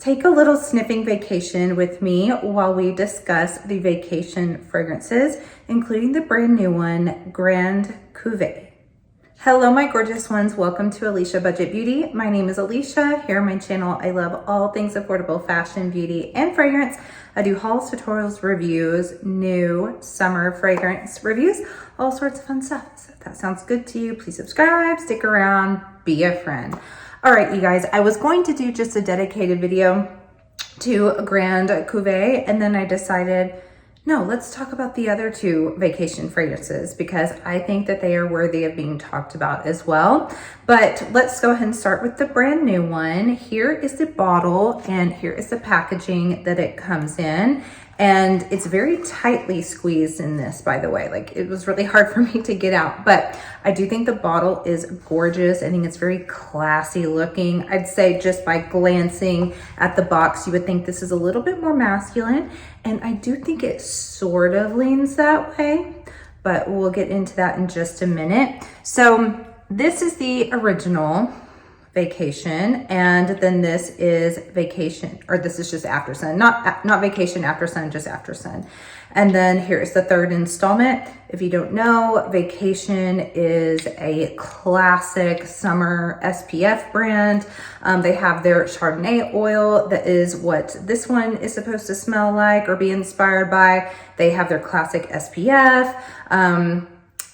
take a little sniffing vacation with me while we discuss the vacation fragrances, including the brand new one, Grand Cuvée. Hello, my gorgeous ones. Welcome to Aleisha Budget Beauty. My name is Aleisha. Here on my channel, I love all things affordable fashion, beauty, and fragrance. I do hauls, tutorials, reviews, new summer fragrance reviews, all sorts of fun stuff. So if that sounds good to you, please subscribe, stick around, be a friend. All right, you guys, I was going to do just a dedicated video to Grand Cuvée, and then I decided, no, let's talk about the other two vacation fragrances because I think that they are worthy of being talked about as well. But let's go ahead and start with the brand new one. Here is the bottle and here is the packaging that it comes in. And it's very tightly squeezed in this, by the way. Like, it was really hard for me to get out, but I do think the bottle is gorgeous. I think it's very classy looking. I'd say just by glancing at the box, you would think this is a little bit more masculine. And I do think it sort of leans that way, but we'll get into that in just a minute. So this is the original Vacation, and then this is Vacation, or this is just After Sun, not Vacation After Sun, just After Sun. And then here's the third installment. If you don't know, Vacation is a classic summer SPF brand. They have their Chardonnay oil that is what this one is supposed to smell like or be inspired by. They have their classic SPF.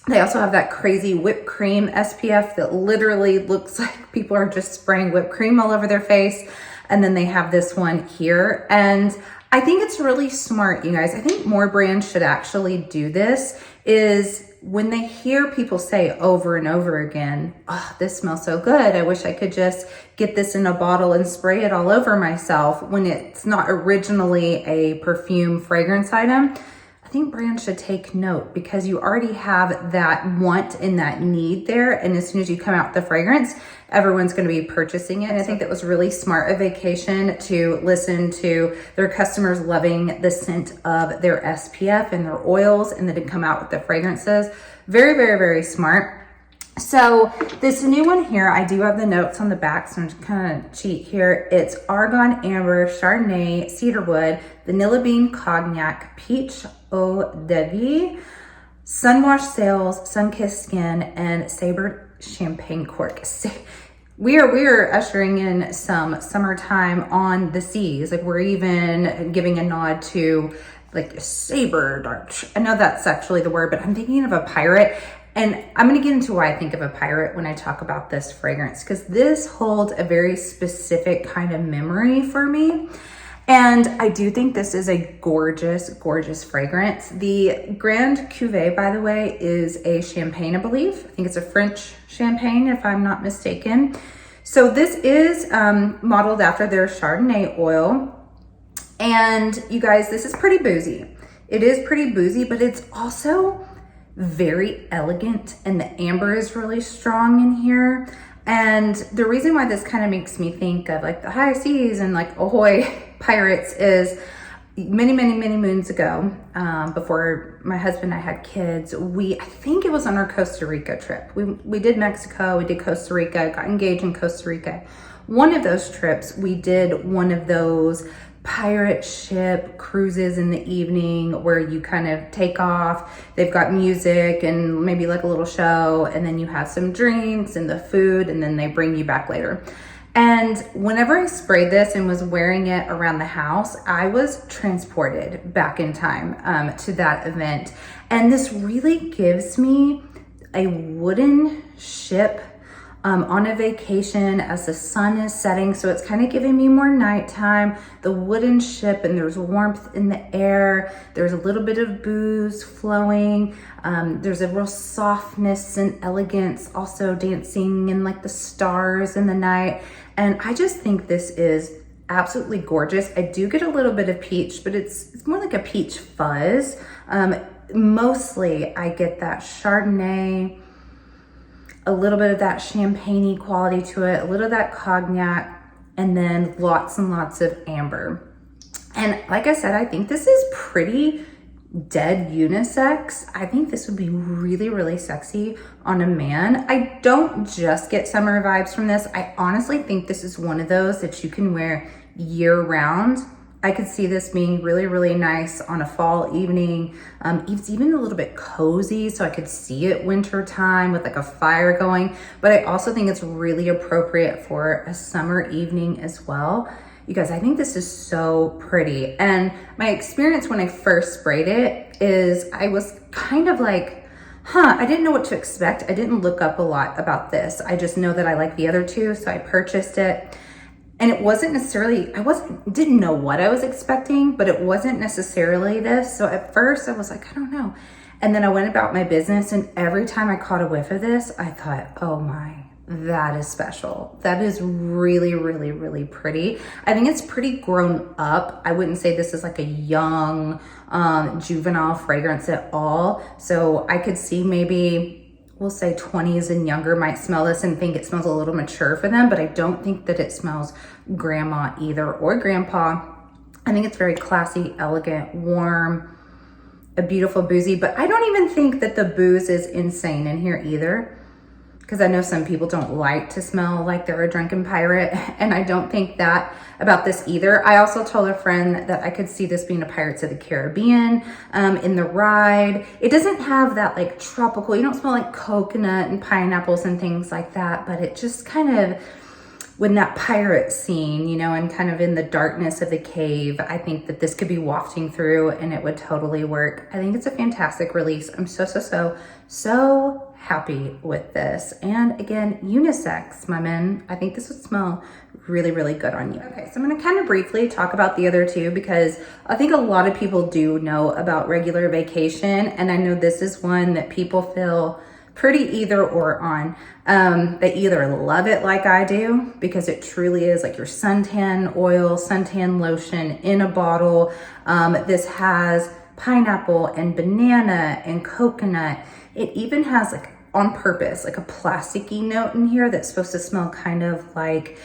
They also have that crazy whipped cream SPF that literally looks like people are just spraying whipped cream all over their face. And then they have this one here. And I think it's really smart, you guys. I think more brands should actually do this, is when they hear people say over and over again, oh, this smells so good. I wish I could just get this in a bottle and spray it all over myself, when it's not originally a perfume fragrance item. I think brands should take note because you already have that want and that need there. And as soon as you come out with the fragrance, everyone's going to be purchasing it. And I think that was really smart of Vacation to listen to their customers loving the scent of their SPF and their oils, and then to come out with the fragrances. Very, very, very smart. So this new one here, I do have the notes on the back, so I'm just kind of cheat here. It's Argan, Amber, Chardonnay, Cedarwood, Vanilla Bean, Cognac, Peach Eau de Vie, Sunwashed Sails, Sun-Kissed Skin, and Sabre Champagne Cork. We are ushering in some summertime on the seas. Like, we're even giving a nod to like saber. I know that's actually the word, but I'm thinking of a pirate. And I'm going to get into why I think of a pirate when I talk about this fragrance, because this holds a very specific kind of memory for me. And I do think this is a gorgeous, gorgeous fragrance. The Grand Cuvée, by the way, is a champagne, I believe. I think it's a French champagne, if I'm not mistaken. So this is modeled after their Chardonnay oil. And you guys, this is pretty boozy. It is pretty boozy, but it's also very elegant, and the amber is really strong in here. And the reason why this kind of makes me think of like the high seas and like ahoy pirates is many moons ago, before my husband and I had kids, I think it was on our Costa Rica trip. We did Mexico, we did Costa Rica, got engaged in Costa Rica. One of those trips, we did one of those pirate ship cruises in the evening where you kind of take off. They've got music and maybe like a little show, and then you have some drinks and the food, and then they bring you back later. And whenever I sprayed this and was wearing it around the house, I was transported back in time to that event. And this really gives me a wooden ship on a vacation as the sun is setting. So it's kind of giving me more nighttime, the wooden ship, and there's warmth in the air. There's a little bit of booze flowing. There's a real softness and elegance also dancing in like the stars in the night. And I just think this is absolutely gorgeous. I do get a little bit of peach, but it's more like a peach fuzz. Mostly I get that Chardonnay, a little bit of that champagne-y quality to it, a little of that cognac, and then lots and lots of amber. And like I said, I think this is pretty dead unisex. I think this would be really, really sexy on a man. I don't just get summer vibes from this. I honestly think this is one of those that you can wear year round. I could see this being really, really nice on a fall evening. It's even a little bit cozy, so I could see it winter time with like a fire going, but I also think it's really appropriate for a summer evening as well. You guys, I think this is so pretty. And my experience when I first sprayed it is I was kind of like, I didn't know what to expect. I didn't look up a lot about this. I just know that I like the other two, so I purchased it. And it wasn't necessarily, didn't know what I was expecting, but it wasn't necessarily this. So at first I was like, I don't know. And then I went about my business, and every time I caught a whiff of this, I thought, oh my, that is special. That is really, really, really pretty. I think it's pretty grown up. I wouldn't say this is like a young, juvenile fragrance at all. So I could see maybe, we'll say 20s and younger might smell this and think it smells a little mature for them, but I don't think that it smells grandma either, or grandpa. I think it's very classy, elegant, warm, a beautiful boozy, but I don't even think that the booze is insane in here either, because I know some people don't like to smell like they're a drunken pirate, and I don't think that about this either. I also told a friend that I could see this being a Pirates of the Caribbean in the ride. It doesn't have that like tropical, you don't smell like coconut and pineapples and things like that, but it just kind of, when that pirate scene, you know, and kind of in the darkness of the cave, I think that this could be wafting through and it would totally work. I think it's a fantastic release. I'm so happy with this. And again, unisex, my men. I think this would smell really, really good on you. Okay, so I'm gonna kind of briefly talk about the other two, because I think a lot of people do know about Regular Vacation, and I know this is one that people feel pretty either or on. They either love it like I do, because it truly is like your suntan oil, suntan lotion in a bottle. This has pineapple and banana and coconut. It even has, like, on purpose, like a plasticky note in here that's supposed to smell kind of like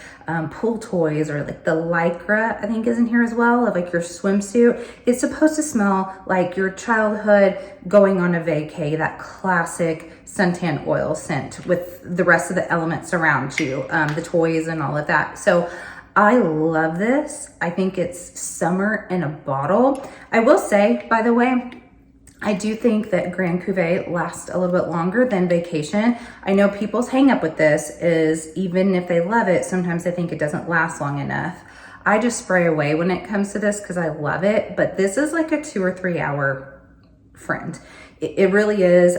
pool toys, or like the Lycra, I think, is in here as well, of like your swimsuit. It's supposed to smell like your childhood going on a vacay, that classic suntan oil scent with the rest of the elements around you, the toys and all of that. So I love this. I think it's summer in a bottle. I will say, by the way, I do think that Grand Cuvée lasts a little bit longer than Vacation. I know people's hang up with this is, even if they love it, sometimes they think it doesn't last long enough. I just spray away when it comes to this because I love it, but this is like a 2 or 3 hour friend. It really is.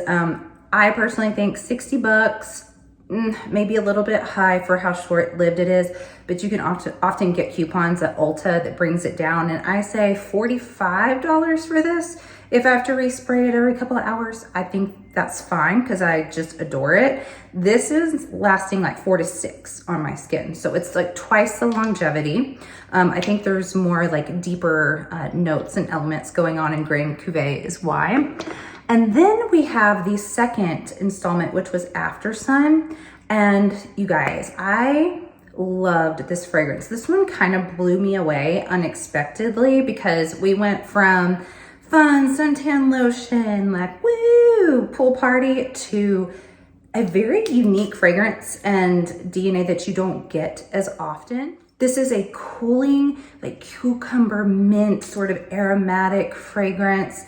I personally think 60 bucks, maybe a little bit high for how short lived it is, but you can often get coupons at Ulta that brings it down. And I say $45 for this. If I have to respray it every couple of hours, I think that's fine because I just adore it. This is lasting like 4 to 6 on my skin. So it's like twice the longevity. I think there's more like deeper notes and elements going on in Grand Cuvée is why. And then we have the second installment, which was After Sun. And you guys, I loved this fragrance. This one kind of blew me away unexpectedly, because we went from fun suntan lotion, like woo, pool party, to a very unique fragrance and DNA that you don't get as often. This is a cooling, like cucumber mint sort of aromatic fragrance.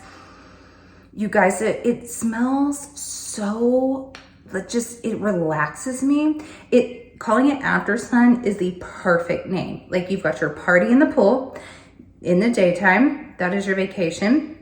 You guys, it smells so, it relaxes me. Calling it After Sun is the perfect name. Like, you've got your party in the pool in the daytime, that is your vacation.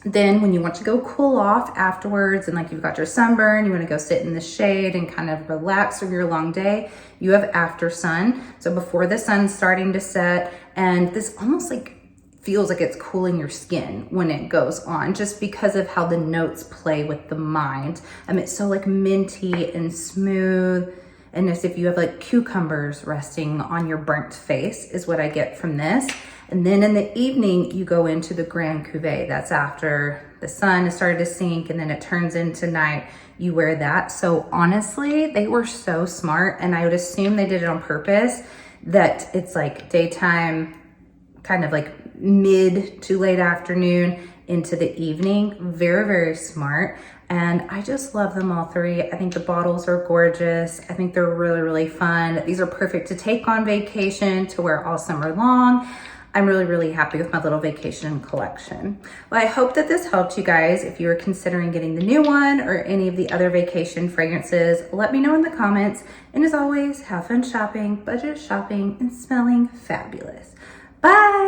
Then when you want to go cool off afterwards, and like you've got your sunburn, you want to go sit in the shade and kind of relax from your long day, you have After Sun. So before the sun's starting to set, and this almost like feels like it's cooling your skin when it goes on, just because of how the notes play with the mind. It's so like minty and smooth, and as if you have like cucumbers resting on your burnt face is what I get from this. And then in the evening, you go into the Grand Cuvée. That's after the sun has started to sink and then it turns into night. You wear that. So honestly, they were so smart, and I would assume they did it on purpose, that it's like daytime kind of like mid to late afternoon into the evening. Very, very smart. And I just love them all three. I think the bottles are gorgeous. I think they're really, really fun. These are perfect to take on vacation, to wear all summer long. I'm really, really happy with my little vacation collection. Well, I hope that this helped you guys. If you are considering getting the new one or any of the other vacation fragrances, let me know in the comments. And as always, have fun shopping, budget shopping, and smelling fabulous. Bye.